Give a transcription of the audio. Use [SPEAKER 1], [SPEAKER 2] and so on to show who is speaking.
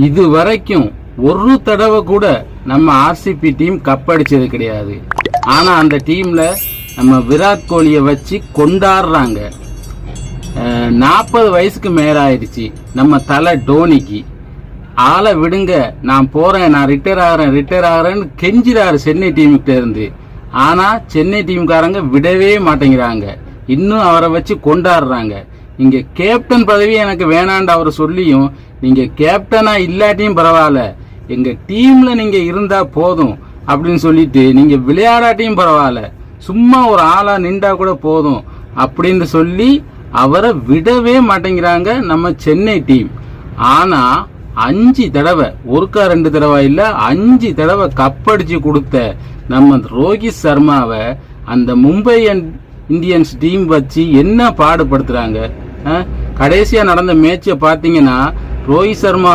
[SPEAKER 1] இது வரைக்கும் ஒரு தடவை கூட நம்ம ஆர்சிபி டீம் கப் அடிச்சது கிடையாது. ஆனா அந்த டீம்ல நம்ம விராட் கோலியை வச்சு கொண்டாடுறாங்க. 40 வயசுக்கு மேல ஆயிடுச்சு நம்ம தலை டோனிக்கு. ஆளை விடுங்க, நான் போறேன், நான் ரிட்டையர் ஆகிறேன்னு கெஞ்சிறாரு சென்னை டீமுக்கிட்ட இருந்து. ஆனா சென்னை டீம்காரங்க விடவே மாட்டேங்கிறாங்க, இன்னும் அவரை வச்சு கொண்டாடுறாங்க. நீங்க கேப்டன் பதவி எனக்கு வேணாண்டு அவர் சொல்லியும், நீங்க கேப்டனா இல்லாட்டியும் பரவாயில்ல, எங்க டீம்ல நீங்க இருந்தா போதும் அப்படின்னு சொல்லிட்டு, நீங்க விளையாடாட்டியும் பரவாயில்ல, சும்மா ஒரு ஆளா நின்றா கூட போதும் அப்படின்னு சொல்லி அவரை விடவே மாட்டேங்கிறாங்க நம்ம சென்னை டீம். ஆனா 5 தடவை, ஒருக்கா 2 தடவை இல்ல, 5 தடவை கப்படிச்சு கொடுத்த நம்ம ரோஹித் சர்மாவை அந்த மும்பை இந்தியன்ஸ் டீம் வச்சு என்ன பாடுபடுத்துறாங்க. கடைசியா நடந்த மேட்சை பாத்தீங்கன்னா ரோஹித் சர்மா